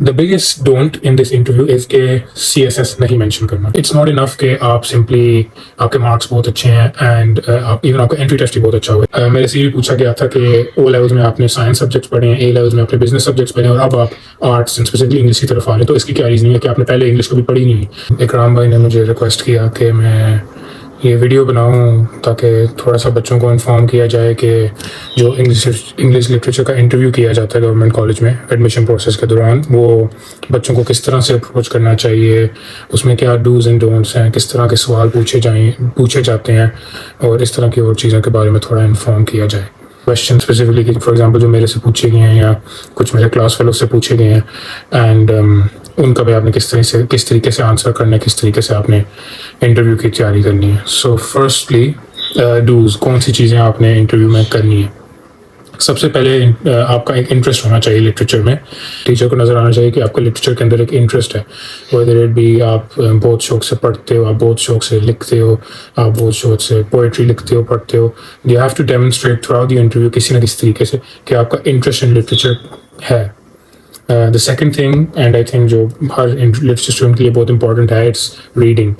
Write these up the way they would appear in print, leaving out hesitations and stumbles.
The biggest don't in this interview is کہ CSS نہیں mention کرنا. It's not enough کہ آپ سمپلی آپ کے مارکس بہت اچھے ہیں اینڈ ایون آپ کا انٹری ٹیسٹ بھی بہت اچھا ہوا ہے. میرے سے یہ پوچھا گیا تھا کہ او لیولس میں آپ نے سائنس سبجیکٹس پڑھے ہیں, اے لیولس میں آپ نے بزنس سبجیکٹس پڑھے ہیں, اور اب آپ آرٹس اینڈ اسپیشلی انگلش کی طرف آ رہے ہیں, تو اس کی کیا ریزن ہے کہ آپ نے پہلے انگلش کبھی پڑھی نہیں. اکرام بھائی نے مجھے ریکویسٹ کیا کہ میں یہ ویڈیو بناؤں تاکہ تھوڑا سا بچوں کو انفارم کیا جائے کہ جو انگلش لٹریچر کا انٹرویو کیا جاتا ہے گورنمنٹ کالج میں ایڈمیشن پروسیس کے دوران, وہ بچوں کو کس طرح سے اپروچ کرنا چاہیے, اس میں کیا ڈوز اینڈ ڈونٹس ہیں, کس طرح کے سوال پوچھے جاتے ہیں, اور اس طرح کی اور چیزوں کے بارے میں تھوڑا انفارم کیا جائے. کویشچن اسپیسیفکلی فار ایگزامپل جو میرے سے پوچھے گئے ہیں یا کچھ میرے کلاس فیلو سے پوچھے گئے ہیں, اینڈ ان کا بھی آپ نے کس طریقے سے آنسر کرنا ہے, کس طریقے سے آپ نے انٹرویو کی تیاری کرنی ہے. سو فرسٹلی ڈوز, کون سی چیزیں آپ نے انٹرویو میں کرنی ہے. سب سے پہلے آپ کا ایک انٹرسٹ ہونا چاہیے لٹریچر میں. ٹیچر کو نظر آنا چاہیے کہ آپ کا لٹریچر کے اندر ایک انٹرسٹ ہے. ویدر اٹ بی آپ بہت شوق سے پڑھتے ہو, آپ بہت شوق سے لکھتے ہو, آپ بہت شوق سے پوئٹری لکھتے ہو, پڑھتے ہو. You have to demonstrate throughout the interview کسی نہ کسی طریقے سے کہ آپ کا انٹرسٹ ان لٹریچر ہے. The second thing, and I think جو ہر لٹریچر اسٹوڈنٹ کے لیے بہت امپورٹنٹ ہے, it's reading.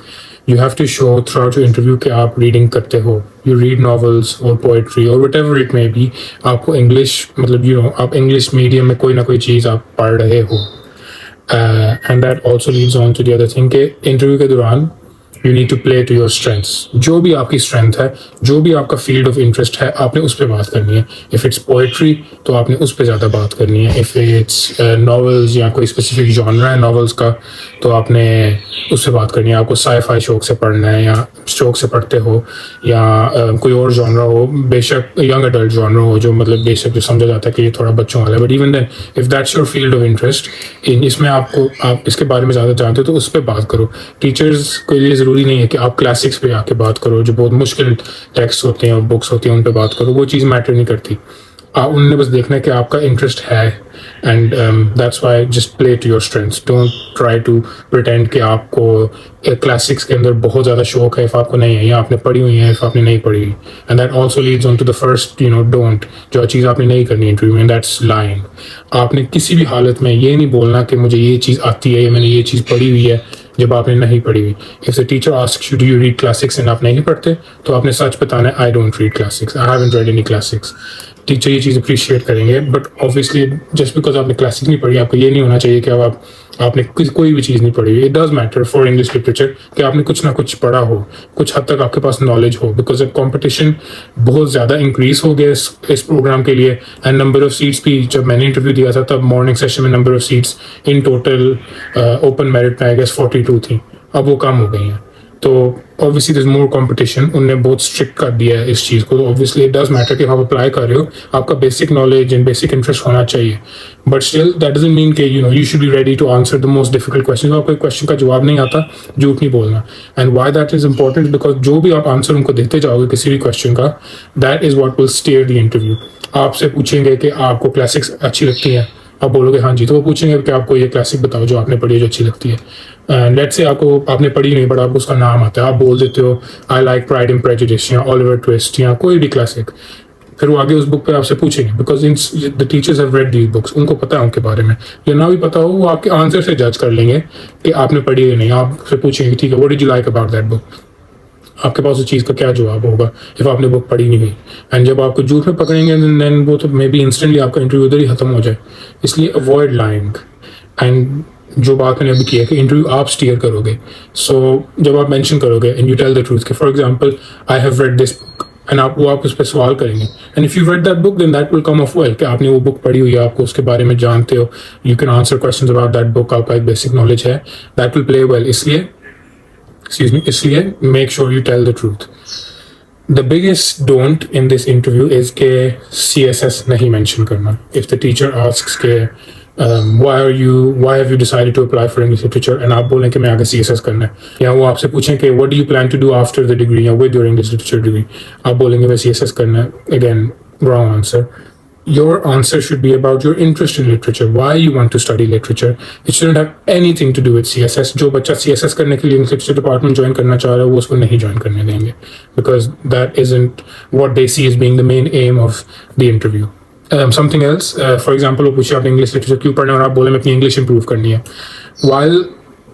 You have to show throughout your interview کہ آپ ریڈنگ کرتے ہو, یو ریڈ ناولس اور پوئٹری اور whatever it may be. آپ کو انگلش مطلب آپ انگلش میڈیم میں کوئی نہ کوئی چیز آپ پڑھ رہے ہو. And that also leads on to the other thing کہ انٹرویو کے دوران you need to play to your strengths. جو بھی آپ کی اسٹرینتھ ہے, جو بھی آپ کا فیلڈ آف انٹرسٹ ہے, آپ نے اس پہ بات کرنی ہے. اف اٹس پوئٹری تو آپ نے اس پہ زیادہ بات کرنی ہے. اف اٹس ناولز یا کوئی اسپیسیفک جانرا ہے ناولس کا تو آپ نے اس پہ بات کرنی ہے. آپ کو سائی فائی شوق سے پڑھنا ہے یا شوق سے پڑھتے ہو, یا کوئی اور جانرا ہو, بے شک ینگ ایڈلٹ جانرا ہو جو مطلب بے شک جو سمجھا جاتا ہے کہ یہ تھوڑا بچوں والا ہے, but even then if that's your field of interest, اس میں آپ اس کے بارے میں زیادہ جانتے ہو تو اس پہ بات کرو. ٹیچرز کے لیے ضروری نہیں ہے کہ آپ کلاسکس پہ آ کے بات کرو, جو بہت مشکل ٹیکسٹ ہوتے ہیں اور بکس ہوتی ہیں ان پہ بات کرو. وہ چیز میٹر نہیں کرتی. ان نے بس دیکھنا ہے کہ آپ کا انٹرسٹ ہے, and that's why just play to your strengths. Don't try to pretend کہ آپ کو کلاسکس کے اندر بہت زیادہ شوق ہے, اف آپ کو نہیں ہے, یا آپ نے پڑھی ہوئی ہے اف آپ نے نہیں پڑھی ہوئی. And that also leads on to the first don't, جو چیز آپ نے نہیں کرنی انٹرویو میں, دیٹس لائنگ. آپ نے کسی بھی حالت میں یہ نہیں بولنا کہ مجھے یہ چیز آتی ہے یا میں نے یہ چیز پڑھی ہوئی ہے جب آپ نے نہیں پڑھی ہوئی. If the teacher asks you do you read classics and آپ نہیں پڑھتے تو آپ نے سچ بتانا ہے, I don't read classics, I haven't read any classics. Teacher یہ چیز اپریشیٹ کریں گے, بٹ آبویسلی جسٹ بیکاز آپ نے کلاسک نہیں پڑھی, آپ کو یہ نہیں ہونا چاہیے کہ اب آپ نے کوئی بھی چیز نہیں پڑھی ہوئی. It does matter for English literature کہ آپ نے کچھ نہ کچھ پڑھا ہو, کچھ حد تک آپ کے پاس نالج ہو, بیکاز اب کمپٹیشن بہت زیادہ انکریز ہو گیا اس پروگرام کے لیے. اینڈ نمبر آف سیٹس بھی, جب میں نے انٹرویو دیا تھا تب مارننگ سیشن میں number of seats in total open merit میں آئی گیس 42 تھیں, اب وہ کم ہو گئی ہیں. تو obviously there's more competition. ان نے بہت اسٹرکٹ کر دیا ہے اس چیز کو. تو obviously it does matter کہ آپ اپلائی کر رہے ہو, آپ کا basic knowledge and basic interest ہونا چاہیے, but still that doesn't mean کہ you should be ready to answer the most difficult questions. آپ کو کویشچن کا جواب نہیں آتا, جھوٹ نہیں بولنا. And why that is important, because جو بھی آپ آنسر ان کو دیتے جاؤ گے کسی بھی کویشچن کا, that is what will steer the interview. آپ سے پوچھیں گے کہ آپ کو کلاسکس اچھی لگتی ہیں, آپ بولو گے ہاں جی, تو وہ پوچھیں گے کہ آپ کو یہ کلاسک بتاؤ جو آپ نے پڑھی ہے جو اچھی لگتی ہے. لیٹ سے آپ نے پڑھی نہیں, بٹ آپ کو اس کا نام آتا ہے, آپ بول دیتے ہو I like Pride and Prejudice یا الیور ٹویسٹ یا کوئی بھی کلاسک. پھر وہ آگے اس بک پہ آپ سے پوچھیں گے, because the teachers have read these books, ان کو پتہ ہے ان کے بارے میں, یا نہ بھی پتہ ہو وہ آپ کے آنسر سے جج کر لیں گے کہ آپ نے پڑھی ہے نہیں. آپ سے پوچھیں گے ٹھیک ہے, what did you like about that book, آپ کے پاس اس چیز کا کیا جواب ہوگا اف آپ نے بک پڑھی نہیں ہوئی. اینڈ جب آپ کو جھوٹ میں پکڑیں گے دین وہ تو مے بی انسٹنٹلی آپ کا انٹرویو ادھر ہی ختم ہو جائے. اس لیے اوائڈ لائنگ. اینڈ جو بات میں نے ابھی کی ہے کہ انٹرویو آپ اسٹیئر کرو گے, سو جب آپ مینشن کرو گے and you tell the truth کہ for example I have read this book, and آپ اس پہ سوال کریں گے, and if you read that book then that will come off well کہ آپ نے وہ بک پڑھی ہوئی ہے, آپ کو اس کے بارے میں جانتے ہو, you can answer questions about that book, آپ کا ایک بیسک نالج ہے, دیٹ ول پلے ویل. اس لیے make sure you tell the truth. The biggest don't in this interview is کہ CSS نہیں مینشن کرنا. اف دا ٹیچر آسکس کہ why have you decided to apply for English literature, and آپ بولیں کہ میں آگے CSS کرنا ہے, یا وہ آپ سے پوچھیں کہ what do you plan to do after the degree یا with your English literature degree, آپ بولیں گے میں CSS کرنا ہے, again wrong answer. Your answer should be about your interest in literature, why you want to study literature. It shouldn't have anything to do with CSS. جو بچہ CSS کرنے کے لیے English literature department join کرنا چاہ رہا ہے وہ اس کو نہیں join کرنے دیں گے, because that isn't what they see as being the main aim of the interview. something else, for example, وہ پوچھے آپ نے انگلش لٹریچر کیوں پڑھنا ہے اور آپ بولے میں اپنی انگلش امپروو کرنی ہے. while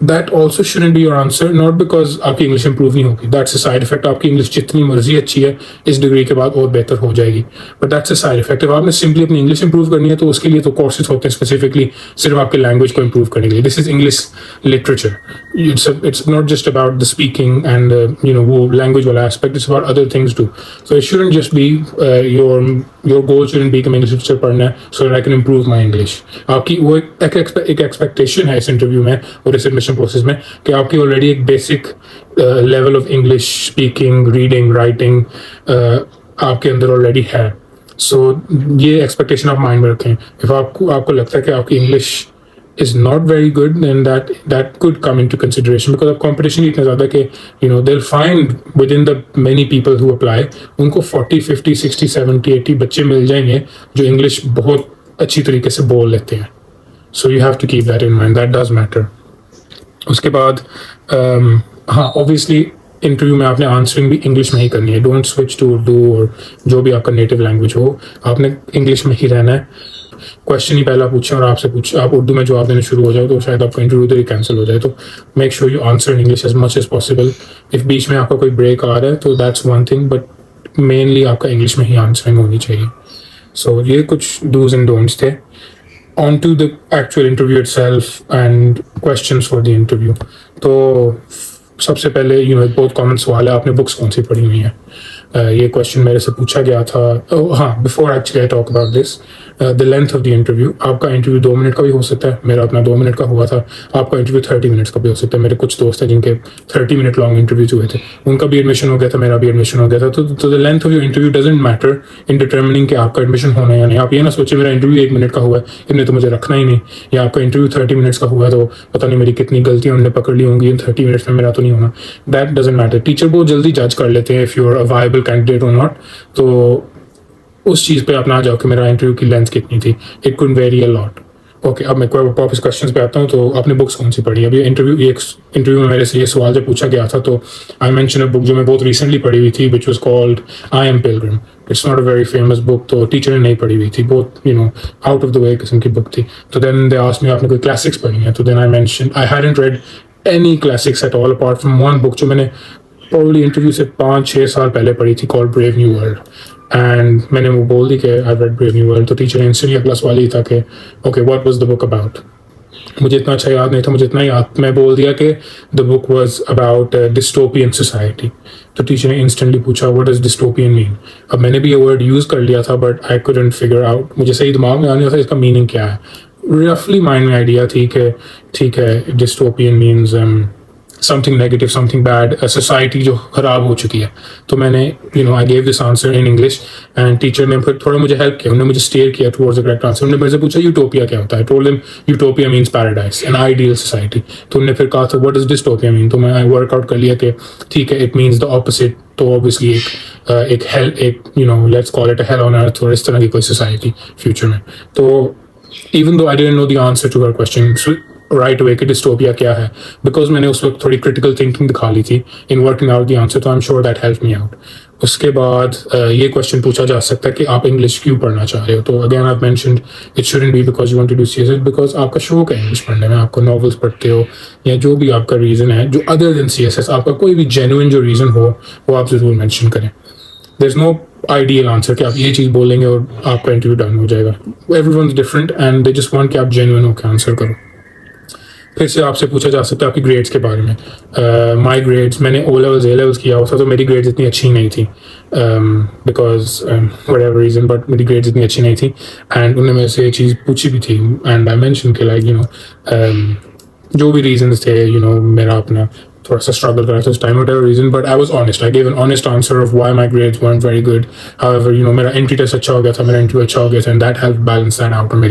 that also shouldn't be your answer, not because آپ کی انگلش امپروو نہیں ہوگی, that's a side effect. آپ کی انگلش جتنی مرضی اچھی ہے اس ڈگری کے بعد اور بہتر ہو جائے گی, but that's a side effect. آپ نے سمپلی اپنی انگلش امپروو کرنی ہے تو اس کے لیے تو کورسز ہوتے ہیں اسپیسیفکلی صرف آپ کے لینگویج کو امپروو کرنے کے لیے. This is English literature, it's not just about the speaking and وہ لینگویج والا aspect, it's about other things too. So it shouldn't just be your goal shouldn't be کہ میں انگلش لٹریچر پڑھنا ہے so that I can improve my English. آپ کی وہ ایک ایکسپیکٹیشن ہے اس انٹرویو میں اور اس ایڈمیشن پروسیس میں کہ آپ کی آلریڈی ایک basic level of English speaking, reading, writing آپ کے اندر آلریڈی ہے. سو یہ ایکسپیکٹیشن آپ مائنڈ میں رکھیں. اف آپ کو لگتا ہے کہ آپ کی English is not very good, then that could come into consideration, because اب competition اتنا زیادہ کہ they'll find within the many people who apply ان کو 40 50 60 70 80 بچے مل جائیں گے جو انگلش بہت اچھی طریقے سے بول لیتے ہیں. so you have to keep that in mind, that does matter. اس کے بعد ہاں obviously انٹرویو میں آپ نے آنسرنگ بھی انگلش میں ہی کرنی ہے. ڈونٹ سوئچ ٹو اردو اور جو بھی آپ کا نیٹو لینگویج ہو, آپ نے انگلش میں ہی رہنا ہے. کویشچن ہی پہلا پوچھیں اور آپ سے پوچھیں, آپ اردو میں جواب دینا شروع ہو جائے تو شاید آپ کا انٹرویو ادھر ہی کینسل ہو جائے. تو make sure you answer in English as much as possible. If بیچ میں آپ کا کوئی بریک آ رہا ہے تو that's one thing, but mainly آپ کا انگلش میں ہی آنسرنگ ہونی چاہیے. سو یہ کچھ ڈوز اینڈ ڈونٹس تھے. On to the actual interview itself and questions for the interview. تو سب سے پہلے ایک بہت کامن سوال ہے, آپ نے بکس کون سی پڑھی ہوئی ہیں. یہ کویشچن میرے سے پوچھا گیا تھا. ہاں, before actually I talk about this, the length of the interview. آپ کا انٹرویو 2 منٹ کا بھی ہو سکتا ہے, میرا اپنا 2 منٹ کا ہوا تھا. آپ کا انٹرویو 30 منٹس کا بھی ہو سکتا ہے. میرے کچھ دوست ہیں جن کے 30 منٹ لانگ انٹرویوز ہوئے تھے, ان کا بھی ایڈمیشن ہو گیا تھا, میرا بھی ایڈمیشن ہو گیا تھا. تو the length of your interview doesn't matter in determining کہ آپ کا ایڈمیشن ہونا ہے یا نہیں. آپ یہ نہ سوچیں میرا انٹرویو 1 منٹ کا ہوا ہے اتنے تو مجھے رکھنا ہی نہیں, یا آپ کا انٹرویو 30 منٹس کا ہوا ہے تو پتہ نہیں میری کتنی غلطیاں انہوں نے پکڑ لی ہوں گی ان 30 منٹس میں, میرا تو نہیں ہونا. That doesn't matter. ٹیچر بہت جلدی جج کر لیتے ہیں if you are a viable candidate اور ناٹ. تو اس چیز پہ آپ نہ جاؤ کہ میرا انٹرویو کی لینتھ کتنی تھی. It could very a lot. Okay, اب میں واپس کویشچنس پہ آتا ہوں. تو آپ نے بکس کون سی پڑھی. ابھی انٹرویو میں میرے سے یہ سوال جب پوچھا گیا تھا تو آئی مینشن اے بک جو میں بہت ریسنٹلی پڑھی ہوئی تھی, which was called m.phil. It's not a very famous book, تو ٹیچر نے نہیں پڑھی ہوئی تھی, بہت آؤٹ آف دا وے قسم کی بک تھی. تو دین دے آسکڈ می آپ نے کوئی کلاسکس پڑھی ہیں. تو then I mention I hadn't read any classics at all apart from one book جو میں نے پرابلی انٹرویو سے 5-6 سال پہلے پڑھی تھی, called brave new world. And میں نے وہ بول دی کہ I read brave new world. تو ٹیچر نے انسٹنٹلی اگلا سوال ہی تھا کہ okay what was the book about. مجھے اتنا اچھا یاد نہیں تھا, مجھے اتنا یاد, میں بول دیا کہ دا بک واز اباؤٹ ڈسٹوپین سوسائٹی. تو ٹیچر نے انسٹنٹلی پوچھا واٹ ڈز ڈسٹوپین مین. اب میں نے بھی یہ ورڈ یوز کر لیا تھا but I couldn't figure out, مجھے صحیح دماغ میں آ نہیں تھا اس کا میننگ کیا ہے. رفلی مائنڈ میں آئیڈیا تھی کہ ٹھیک ہے ڈسٹوپین means something negative, something bad, a society جو خراب ہو چکی ہے. تو میں نے I gave this answer in English and teacher نے پھر تھوڑا مجھے ہیلپ کیا, انہوں نے مجھے steer کیا towards the correct answer. انہوں نے میرے سے پوچھا یوٹوپیا کیا ہوتا ہے. I told him utopia means paradise, an ideal society. تو انہوں نے پھر کہا تھا what does dystopia mean. تو میں work out کر لیا کہ ٹھیک ہے it means the opposite. تو obviously ایک hell, ایک let's call it a hell on earth, اور اس طرح کی کوئی society future میں. تو even though I didn't know the answer to her question right away کہ ڈسٹوپیا کیا ہے, بیکاز میں نے اس وقت تھوڑی کرٹیکل تھنکنگ دکھا لی تھی in working out the answer, تو I am sure that help me out. اس کے بعد یہ کویشچن پوچھا جا سکتا ہے کہ آپ انگلش کیوں پڑھنا چاہ رہے ہو. تو again I mentioned it shouldn't be because you want to do C S S, because آپ کا شوق ہے انگلش پڑھنے میں, آپ کو ناولس پڑھتے ہو یا جو بھی آپ کا ریزن ہے جو ادر دین سی ایس ایس, آپ کا کوئی بھی جینوئن جو ریزن ہو وہ آپ ضرور مینشن کریں. دیر از نو آئیڈیل آنسر کہ آپ یہ چیز بولیں گے اور آپ کا انٹرویو ڈن ہو جائے گا. Everyone is different and they just want کہ آپ جینوئن ہو کے آنسر کرو. پھر سے آپ سے پوچھا جا سکتا ہے آپ کی گریڈس کے بارے میں. مائی گریڈس, میں نے او لیولز اے لیولز کیا ہوا تھا تو میری گریڈز اتنی اچھی نہیں تھیں because what ever reason, but میری گریڈز اتنی اچھی نہیں تھیں. اینڈ انہوں نے میرے سے یہ چیز پوچھی بھی تھی اینڈ آئی مینشن کہ لائک جو بھی ریزنس تھے میرا اپنا تھوڑا سا اسٹرگل کر رہا تھا اس time, whatever reason, but I was honest. I gave an honest answer of why my grades weren't very good. However میرا انٹری ٹیسٹ اچھا ہو گیا تھا, میرا انٹرویو اچھا ہو گیا تھا, and that help balance that out, اور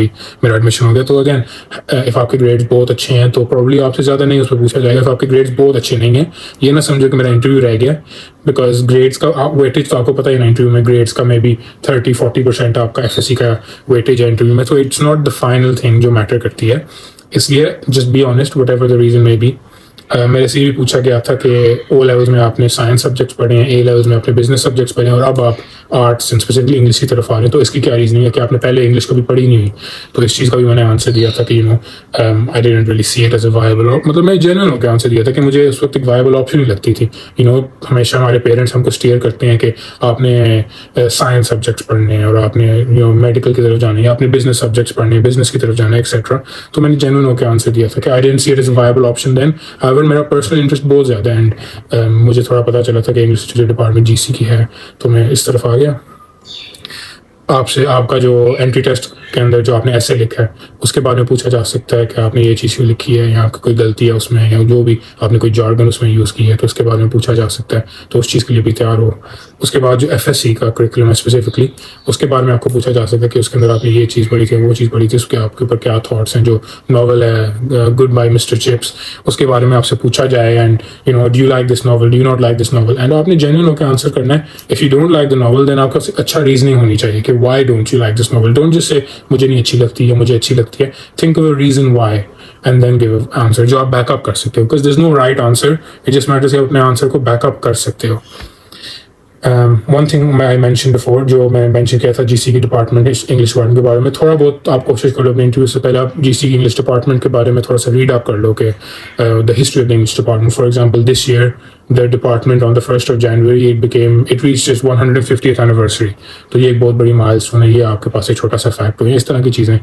میرا ایڈمیشن ہو گیا. تو اگین اف آپ کے گریڈز بہت اچھے ہیں تو پرابلی آپ سے زیادہ نہیں اس پہ پوچھا جائے گا. اف آپ کے گریڈز بہت اچھے نہیں ہیں, یہ نہ سمجھو کہ میرا انٹرویو رہ گیا, بیکاز گریڈس کا ویٹیج تو آپ کو پتہ ہی نا انٹرویو میں گریڈس کا میں بھی 30-40% آپ کا ایف ایس سی کا ویٹیج ہے انٹرویو میں. تو it's not the final thing جو میٹر کرتی ہے. اس لیے just be honest whatever the reason may be. میرے سے یہ بھی پوچھا گیا تھا کہ او لیولز میں آپ نے سائنس سبجیکٹس پڑھے ہیں, اے لیولز میں آپ نے بزنس سبجیکٹس پڑھے ہیں, اور اب آپ آرٹس اینڈ اسپیسیفکلی انگلش کی طرف آ رہے ہیں, تو اس کی کیا ریزننگ ہے کہ آپ نے پہلے انگلش کبھی پڑھی نہیں ہوئی. تو اس چیز کا بھی میں نے آنسر دیا تھا کہ I didn't really see it as a viable, اور مطلب میں جینوئن ہو کے آنسر دیا تھا کہ مجھے اس وقت ایک وائبل آپشن ہی لگتی تھی. ہمیشہ ہمارے پیرنٹس ہم کو اسٹیئر کرتے ہیں کہ آپ نے سائنس سبجیکٹس پڑھنے ہیں, اور آپ نے میڈیکل کی طرف جانا ہے, یا آپ نے بزنس سبجیکٹس پڑھنے ہیں, بزنس کی طرف جانا ہے ایکسیٹرا. تو میں نے جینوئن ہو کے آنسر دیا تھا کہ I didn't see it as a viable option then. However میرا پرسنل انٹرسٹ بہت زیادہ ہے, اینڈ مجھے تھوڑا پتہ چلا تھا کہ انگلش لٹریچر ڈپارٹمنٹ جی سی کی ہے, تو میں اس طرف آ گیا. آپ کا جو انٹری ٹیسٹ کے اندر جو آپ نے ایسے لکھا ہے اس کے بارے میں پوچھا جا سکتا ہے کہ آپ نے یہ چیز کیوں لکھی ہے, یا آپ کی کوئی غلطی ہے اس میں, یا جو بھی آپ نے کوئی جارگن اس میں یوز کی ہے تو اس کے بارے میں پوچھا جا سکتا ہے, تو اس چیز کے لیے بھی تیار ہو. اس کے بعد جو ایف ایس سی کا کریکولم ہے اسپیسیفکلی, اس کے بارے میں آپ کو پوچھا جا سکتا ہے کہ اس کے اندر آپ نے یہ چیز پڑھی تھی, وہ چیز پڑھی تھی, اس کے آپ کے اوپر کیا تھاٹس ہیں. جو ناول ہے گڈ بائی مسٹر چپس, اس کے بارے میں آپ سے پوچھا جائے, and do you like this novel, do you not like this novel, and آپ نے جینوئن ہو کے آنسر کرنا ہے. If you don't like the novel then آپ کا اچھا ریزننگ ہونی چاہیے کہ why don't you like this novel. Don't just say مجھے نہیں اچھی لگتی یا مجھے اچھی لگتی ہے. Think of a reason why and then give a answer جو آپ بیک اپ کر سکتے ہو, because there is no right answer, it just matters کہ آپ اپنے آنسر کو بیک اپ کر سکتے ہو. One thing I mention before, جو میں مینشن کیا تھا جی سی کی ڈپارٹمنٹ انگلش ڈپارٹمنٹ کے بارے میں, تھوڑا بہت آپ کوشش کر لو اپنے انٹرویو سے پہلے آپ جی سی کی انگلش ڈپارٹمنٹ کے بارے میں تھوڑا سا ریڈ اپ کر لو کہ the history of the English department. For example this year the department on the 1st of January it reached its 150th anniversary. تو یہ ایک بہت بڑی مائلسٹون ہے, یہ آپ کے پاس ایک چھوٹا سا فیکٹ ہو, اس طرح کی چیزیں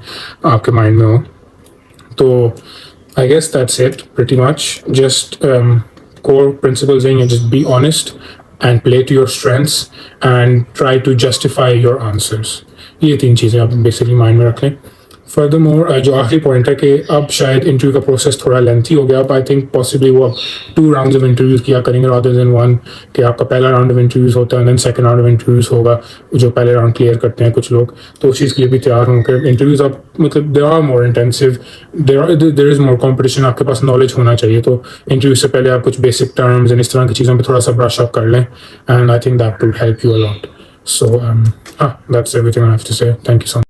آپ کے مائنڈ میں ہو. تو I guess that's it pretty much. Just core principles ہیں, just be honest and play to your strengths and try to justify your answers. یہ 3 چیزیں آپ بیسکلی مائنڈ میں رکھ لیں. فردر مور جو آخری پوائنٹ ہے کہ اب شاید انٹرویو کا پروسیس تھوڑا لینتھی ہو گیا. اب آئی تھنک پاسبلی وہ اب 2 راؤنڈز آف انٹرویوز کیا کریں گے رادر دین 1, کہ آپ کا پہلا راؤنڈ آف انٹرویوز ہوتا ہے then second round of interviews ہوگا, جو پہلے راؤنڈ کلیئر کرتے ہیں کچھ لوگ, تو اس چیز کے لیے بھی تیار ہوں کہ انٹرویوز آپ مطلب they are more intensive, there is more competition, آپ کے پاس نالج ہونا چاہیے. تو انٹرویو سے پہلے آپ کچھ بیسک ٹرمز اینڈ اس طرح کی چیزوں پہ تھوڑا سا برش اپ کر لیں, and I think that will help you allot. So that's everything I have to say. Thank you so much.